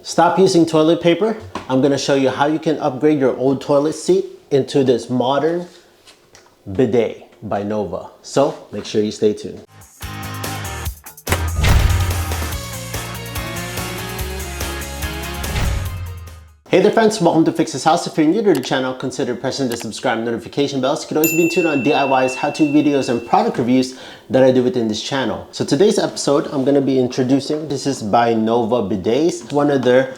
Stop using toilet paper. I'm gonna show you how you can upgrade your old toilet seat into this modern bidet by Nova. So make sure you stay tuned. Hey there friends, welcome to Fix This House. If you're new to the channel, consider pressing the subscribe notification bell so you can always be in tune on DIYs, how-to videos, and product reviews that I do within this channel. So today's episode, I'm going to be introducing, this is by Nova Bidets, one of their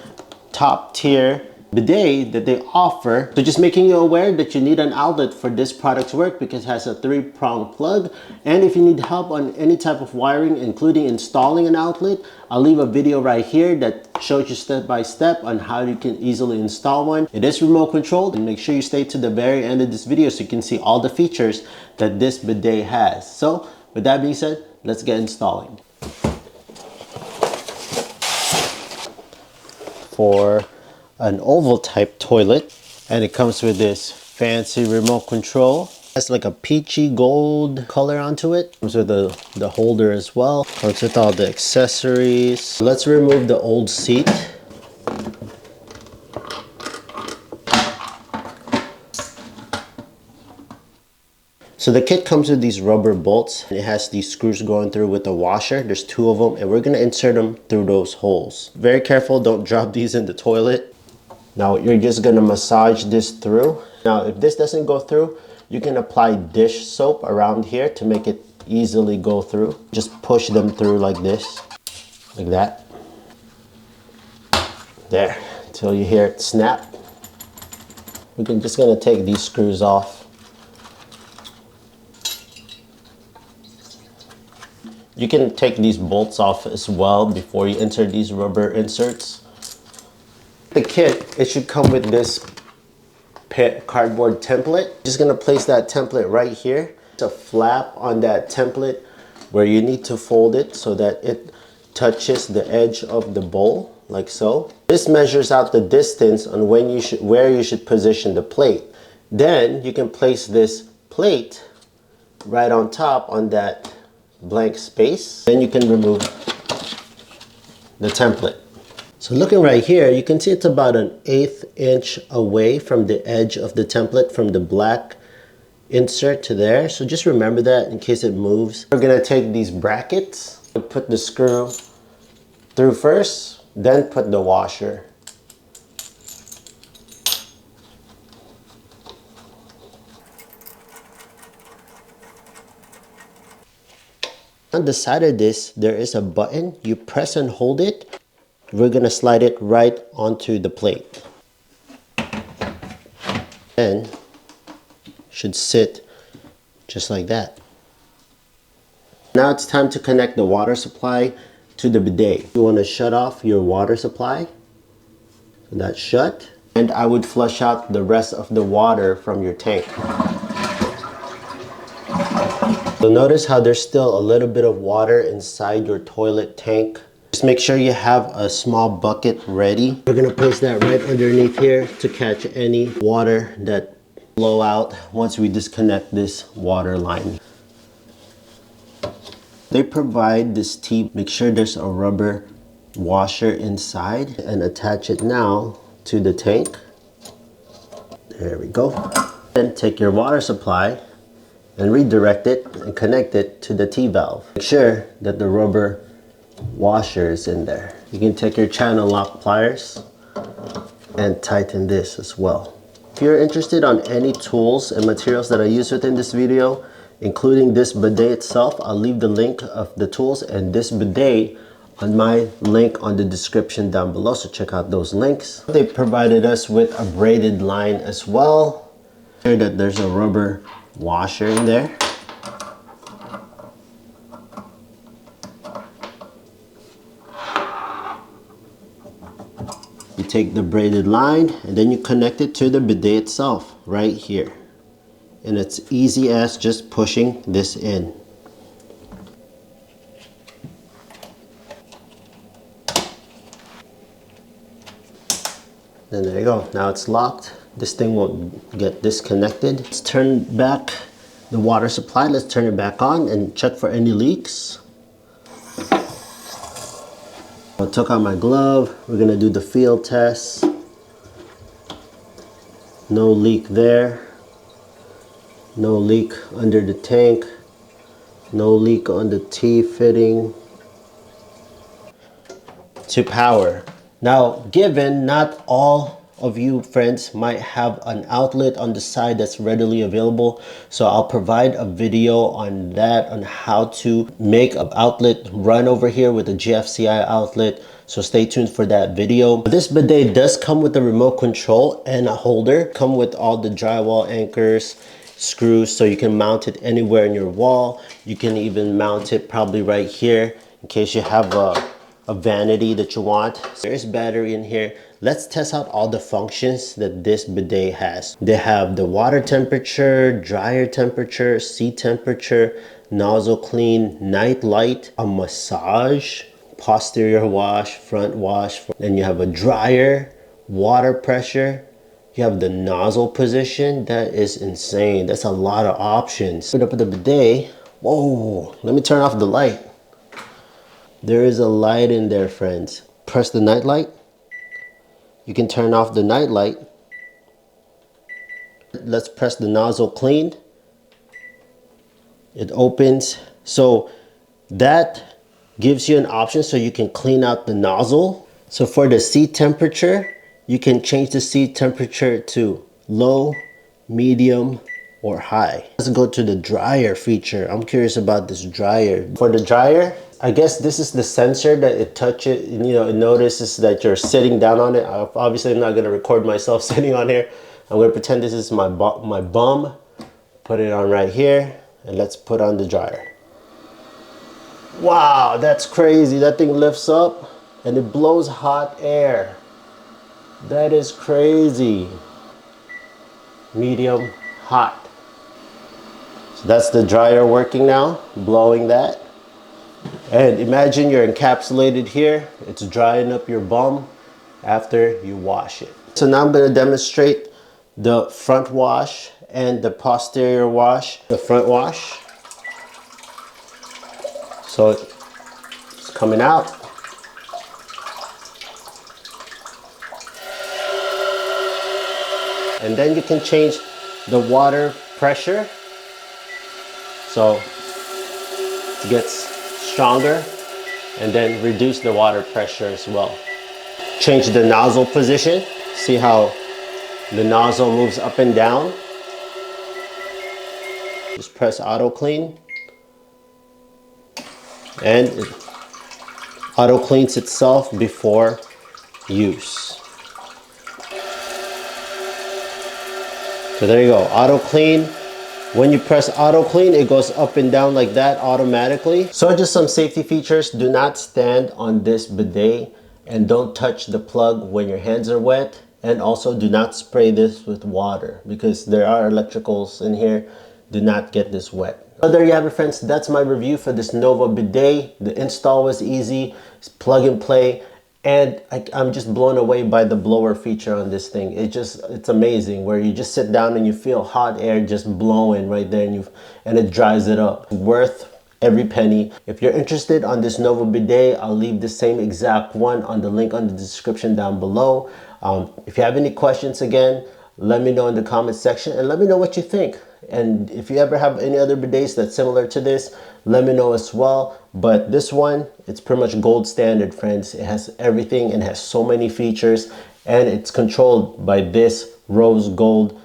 top tier bidet that they offer. So just making you aware that you need an outlet for this product to work because it has a 3-prong plug. And if you need help on any type of wiring, including installing an outlet, I'll leave a video right here that shows you step by step on how you can easily install one. It is remote controlled, and make sure you stay to the very end of this video so you can see all the features that this bidet has. So with that being said, let's get installing. For an oval type toilet, and it comes with this fancy remote control. Has like a peachy gold color onto it. Comes with the holder as well. Comes with all the accessories. Let's remove the old seat. So the kit comes with these rubber bolts. It has these screws going through with the washer. There's 2 of them, and we're gonna insert them through those holes. Very careful, don't drop these in the toilet. Now you're just gonna massage this through. Now if this doesn't go through, you can apply dish soap around here to make it easily go through. Just push them through like this, like that. There, until you hear it snap. We're just gonna take these screws off. You can take these bolts off as well before you insert these rubber inserts. The kit, it should come with this cardboard template. Just gonna place that template right here. It's a flap on that template where you need to fold it so that it touches the edge of the bowl, like so. This measures out the distance on where you should position the plate. Then you can place this plate right on top on that blank space. Then you can remove the template. So looking right here, you can see it's about an 1/8 inch away from the edge of the template, from the black insert to there. So just remember that in case it moves. We're gonna take these brackets and put the screw through first, then put the washer. On the side of this, there is a button. You press and hold it. We're gonna slide it right onto the plate. And should sit just like that. Now it's time to connect the water supply to the bidet. You wanna shut off your water supply. So that's shut. And I would flush out the rest of the water from your tank. So notice how there's still a little bit of water inside your toilet tank. Just make sure you have a small bucket ready. We're gonna place that right underneath here to catch any water that blow out once we disconnect this water line. They provide this tee. Make sure there's a rubber washer inside and attach it now to the tank. There we go. Then take your water supply and redirect it and connect it to the T-valve. Make sure that the rubber washer is in there. You can take your channel lock pliers and tighten this as well. If you're interested on any tools and materials that I use within this video, including this bidet itself, I'll leave the link of the tools and this bidet on my link on the description down below, so check out those links. They provided us with a braided line as well. Here that there's a rubber washer in there. You take the braided line and then you connect it to the bidet itself right here. And it's easy as just pushing this in. Then there you go. Now it's locked. This thing won't get disconnected. Let's turn back the water supply. Let's turn it back on and check for any leaks. I took out my glove. We're gonna do the field test. No leak there. No leak under the tank. No leak on the T-fitting. To power. Now, given not all of you friends might have an outlet on the side that's readily available, so I'll provide a video on that, on how to make an outlet run over here with a GFCI outlet, so stay tuned for that video. This bidet does come with a remote control and a holder, come with all the drywall anchors, screws, so you can mount it anywhere in your wall. You can even mount it probably right here in case you have a vanity that you want. There's battery in here. Let's test out all the functions that this bidet has. They have the water temperature, dryer temperature, seat temperature, nozzle clean, night light, a massage, posterior wash, front wash. Then you have a dryer, water pressure. You have the nozzle position. That is insane. That's a lot of options. Put up the bidet. Whoa, let me turn off the light. There is a light in there, friends. Press the night light. You can turn off the night light. Let's press the nozzle clean. It opens. So that gives you an option so you can clean out the nozzle. So for the seat temperature, you can change the seat temperature to low, medium, or high. Let's go to the dryer feature. I'm curious about this dryer. For the dryer, I guess this is the sensor that it touches, you know, it notices that you're sitting down on it. Obviously, I'm not gonna record myself sitting on here. I'm gonna pretend this is my bum. Put it on right here, and let's put on the dryer. Wow, that's crazy. That thing lifts up and it blows hot air. That is crazy. Medium, hot. So that's the dryer working now, blowing that. And imagine you're encapsulated here. It's drying up your bum after you wash it. So now I'm going to demonstrate the front wash and the posterior wash. The front wash. So it's coming out. And then you can change the water pressure. So it gets stronger, and then reduce the water pressure as well. Change the nozzle position. See how the nozzle moves up and down. Just press auto clean, and it auto cleans itself before use. So there you go, auto clean. When you press auto clean, it goes up and down like that automatically. So just some safety features. Do not stand on this bidet, and don't touch the plug when your hands are wet. And also do not spray this with water because there are electricals in here. Do not get this wet. So there you have it, friends. That's my review for this Nova bidet. The install was easy. It's plug and play. And I'm just blown away by the blower feature on this thing. It's amazing, where you just sit down and you feel hot air just blowing right there, and it dries it up. Worth every penny. If you're interested on this Nova bidet, I'll leave the same exact one on the link on the description down below. If you have any questions, again, let me know in the comment section and let me know what you think. And if you ever have any other bidets that's similar to this, let me know as well. But this one, it's pretty much gold standard, friends. It has everything and has so many features, and it's controlled by this rose gold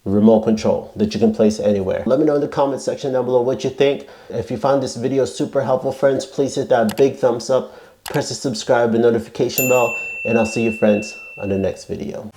remote control that you can place anywhere. Let me know in the comment section down below what you think. If you found this video super helpful, friends, please hit that big thumbs up, press the subscribe and notification bell, and I'll see you, friends, on the next video.